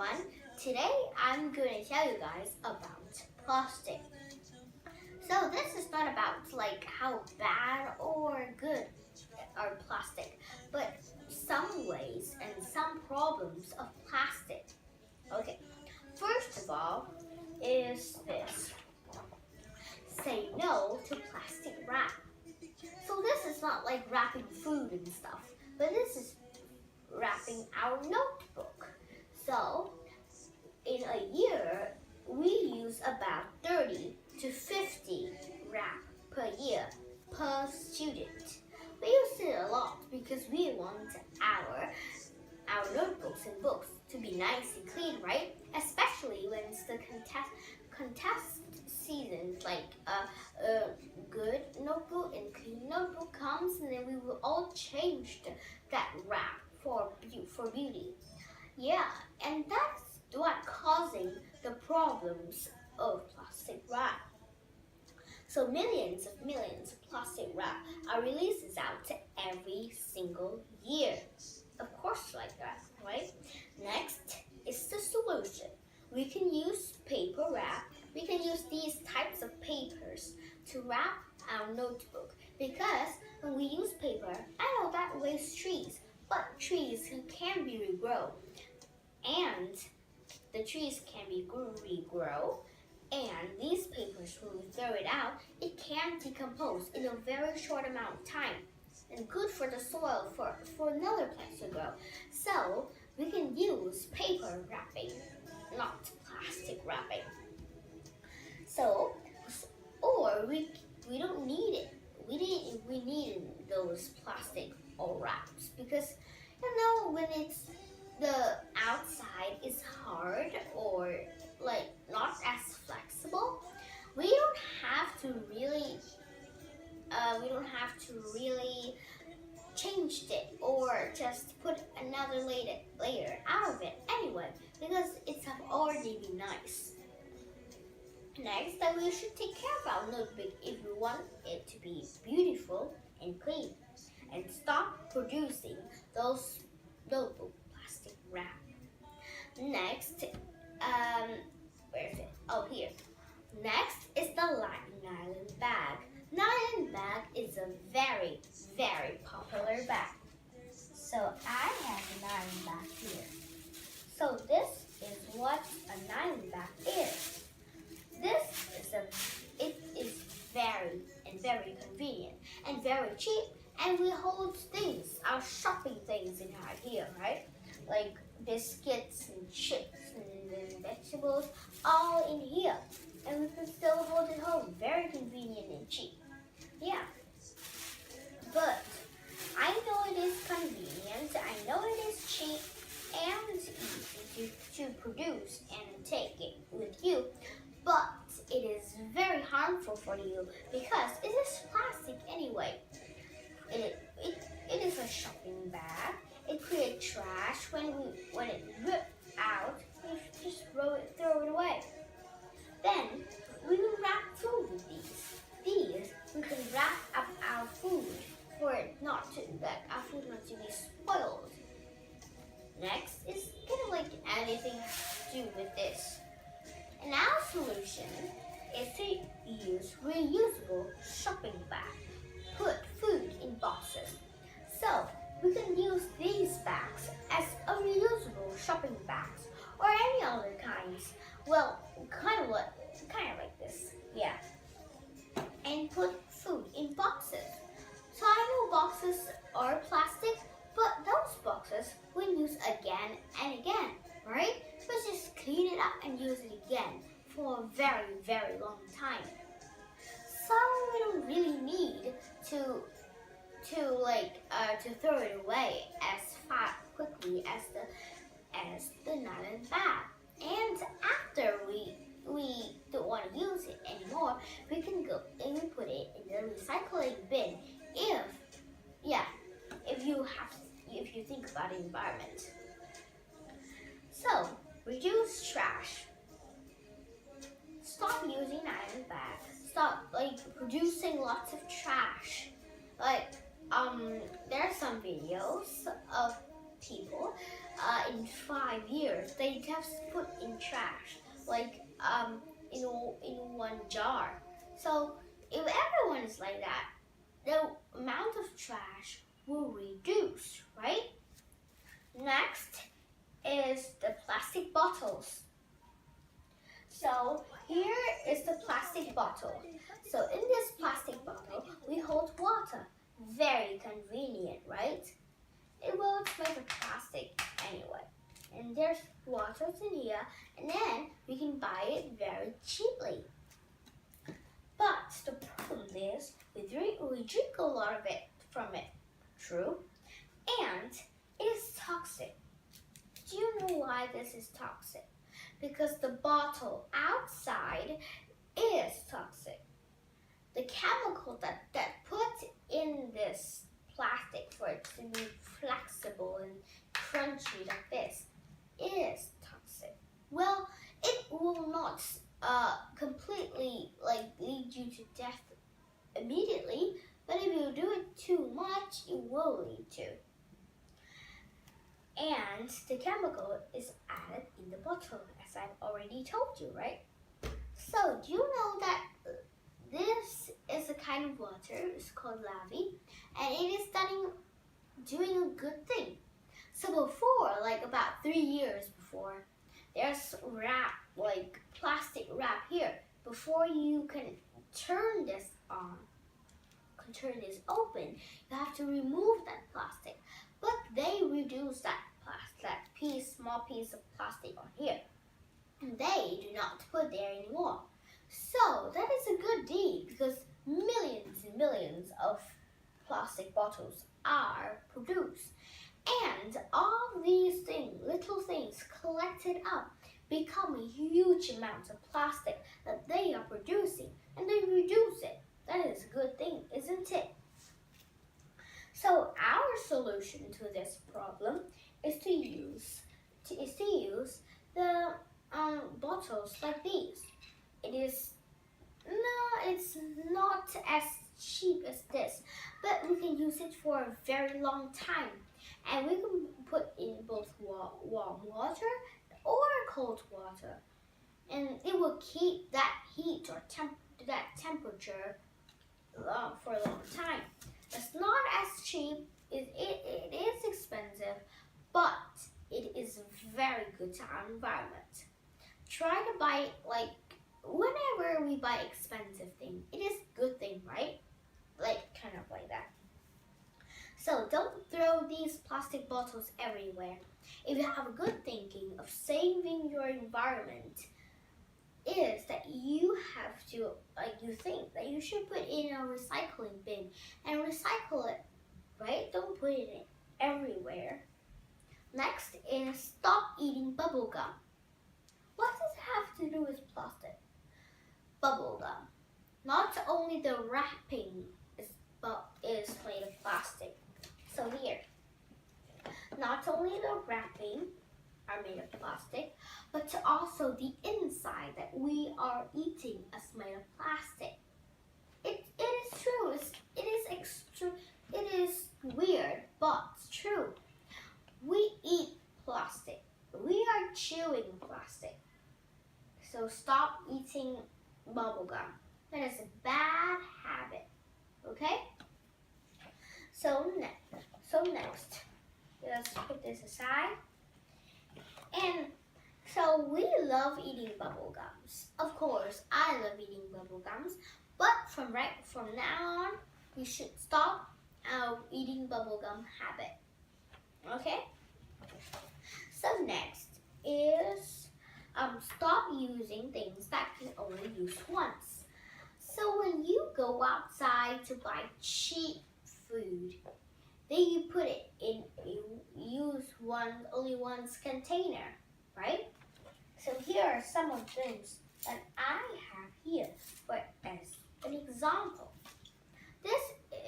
everyone. Today I'm going to tell you guys about plastic. So this is not about like how bad or good are plastic, but some ways and some problems of plastic. Okay, first of all is this. Say no to plastic wrap. So this is not like wrapping food and stuff, but this is wrapping our notebook. So in a year, we use about 30 to 50 wrap per year per student. We use it a lot because we want our notebooks and books to be nice and clean, right? Especially when it's the contest season, like a good notebook and clean notebook comes, and then we will all change that wrap for beauty. Yeah, and that's what causing the problems of plastic wrap. So millions of plastic wrap are released out every single year. Of course, like that, right? Next is the solution. We can use paper wrap. We can use these types of papers to wrap our notebook, because when we use paper, I know that wastes trees, but trees can be regrown, and the trees can be regrow, and these papers, when we throw it out, it can decompose in a very short amount of time and good for the soil for another plant to grow. So we can use paper wrapping, not plastic wrapping. So, or we don't need it. We need those plastic or wraps, because when it's the outside is hard or like not as flexible, we don't have to really change it or just put another layer out of it anyway, because it's already been nice. Next, that we should take care of our notebook if we want it to be beautiful and clean, and stop producing those notebook plastic wrap. Next, where is it? Oh, here. Next is the nylon bag. Nylon bag is a very, very popular bag. So I have a nylon bag here. So this is what a nylon bag is. It is very convenient and very cheap, and we hold things, our shopping things in here, right? Like biscuits and chips and vegetables, all in here, and we can still hold it home. Very convenient and cheap. Yeah, but I know it is convenient, I know it is cheap and easy to produce and take it with you, but it is very harmful for you because it is plastic anyway. It is a shopping bag. It creates trash when it rips out. You just throw it away. Then we will wrap food with these. We can wrap up our food for it not to our food not to be spoiled. Next is kind of like anything to do with this. And our solution is to use reusable shopping bags. Put food in boxes. So we can use these bags as a reusable shopping bags or any other kinds. Well, kind of like this, yeah. And put food in boxes. So I know boxes are plastic, but those boxes we use again and again, right? So just clean it up and use it again for a very, very long time. So we don't really need to throw it away as quickly as the nylon bag. And after we don't want to use it anymore, we can go and we put it in the recycling bin. If you think about the environment. So reduce trash. Stop using nylon bags. Stop producing lots of trash. There are some videos of people in 5 years, they just put in trash, like in one jar. So if everyone is like that, the amount of trash will reduce, right? Next is the plastic bottles. So here is the plastic bottle. So in this plastic bottle, we hold water. Very convenient, right? Well, it's made of plastic anyway. And there's water in here, and then we can buy it very cheaply. But the problem is, we drink a lot of it from it, true? And it is toxic. Do you know why this is toxic? Because the bottle outside is toxic. The chemical that put in this plastic for it to be flexible and crunchy like this is toxic. Well, it will not completely lead you to death immediately, but if you do it too much, it will lead to. And the chemical is added in the bottle, as I've already told you, right? So, do you know that this is a kind of water? It's called lavy, and it is doing a good thing. So before, about 3 years before, there's plastic wrap here. Before you can turn this on, open, you have to remove that plastic. But they reduce that small piece of plastic on here, and they do not put there anymore. So that is a good deed, because millions and millions of plastic bottles are produced, and all these little things collected up, become a huge amount of plastic that they are producing, and they reduce it. That is a good thing, isn't it? So our solution to this problem is to use the bottles like these. It's not as cheap as this, but we can use it for a very long time, and we can put in both warm water or cold water, and it will keep that heat or that temperature for a long time. It's not as cheap. It is expensive, but it is very good to our environment. Try to buy whenever we buy expensive thing, it is good thing, right? Kind of like that. So don't throw these plastic bottles everywhere. If you have a good thinking of saving your environment, is that you have to, you think that you should put in a recycling bin and recycle it, right? Don't put it in everywhere. Next is stop eating bubble gum. What does it have to do with plastic? Bubble gum. Not only the wrapping is made of plastic. So here, not only the wrapping are made of plastic, but also the inside that we are eating is made of plastic. It is true. It is weird, but it's true. We eat plastic. We are chewing plastic. So stop eating bubble gum. That is a bad habit. Okay? So next, let's put this aside. And so we love eating bubble gums. Of course, I love eating bubble gums. But from now on, we should stop our eating bubble gum habit. Okay? So next is stop using things that can only use once. So when you go outside to buy cheap food, then you put it in only one's container, right? So here are some of the things that I have here as an example. This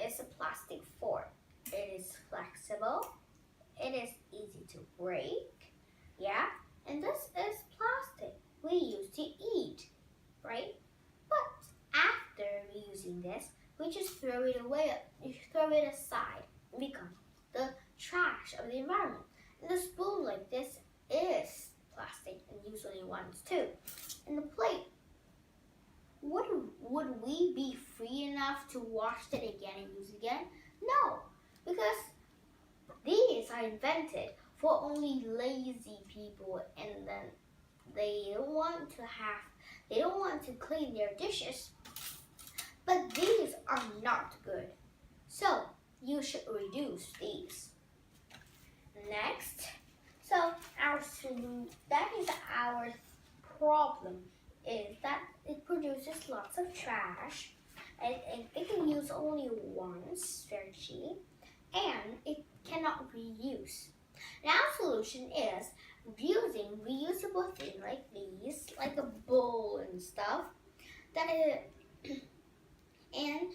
is a plastic fork. It is flexible. It is easy to break, yeah? And this is plastic we use to eat, right? But after using this, we just throw it away, throw it aside, and become the trash of the environment. And the spoon like ones too. And the plate, would we be free enough to wash it again and use it again? No, because these are invented for only lazy people, and then they don't want to clean their dishes. But these are not good. So you should reduce these. Next, so that is our problem, is that it produces lots of trash, and it can use only once, very cheap, and it cannot reuse. And our solution is using reusable things like these, like a bowl and stuff. And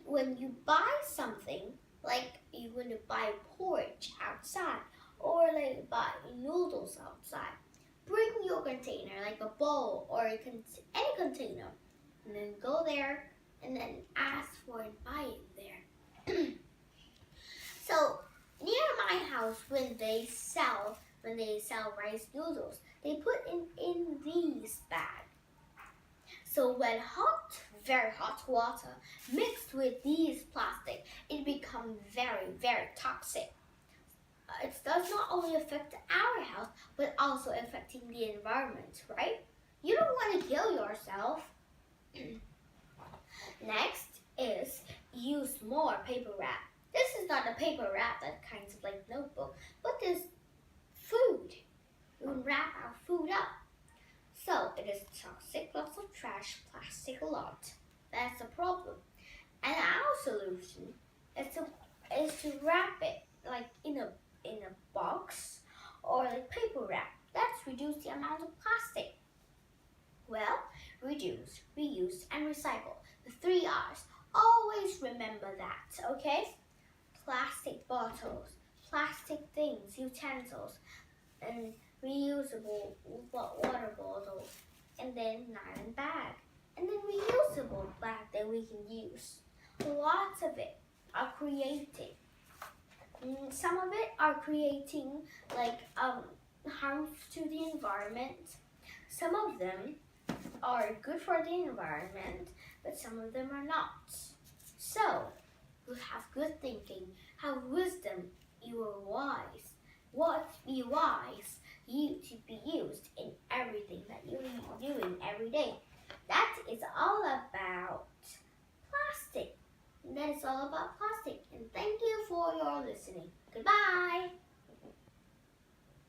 when you buy something, like you want to buy porridge outside, or like buy noodles outside, bring your container, like a bowl or any container, and then go there and then ask for and buy it there. So near my house, when they sell rice noodles, they put in these bags. So when very hot water mixed with these plastic, it becomes very, very toxic. It does not only affect our health, but also affecting the environment, right? You don't want to kill yourself. Next is use more paper wrap. This is not a paper wrap that kind of like notebook, but this food. We will wrap our food up. So it is toxic, lots of trash, plastic a lot. That's the problem. And our solution is to wrap it like in a box or like paper wrap. That's reduce the amount of plastic. Well, reduce, reuse, and recycle. The 3 R's. Always remember that, okay? Plastic bottles, plastic things, utensils, and reusable water bottle, and then nylon bag, and then reusable bag that we can use. Lots of it are creating. Some of it are creating like harm to the environment. Some of them are good for the environment, but some of them are not. So you have good thinking, have wisdom, you are wise. Be wise, you to be used in everything that you're doing every day. That is all about plastic. That is all about plastic. And thank you for your listening. Goodbye.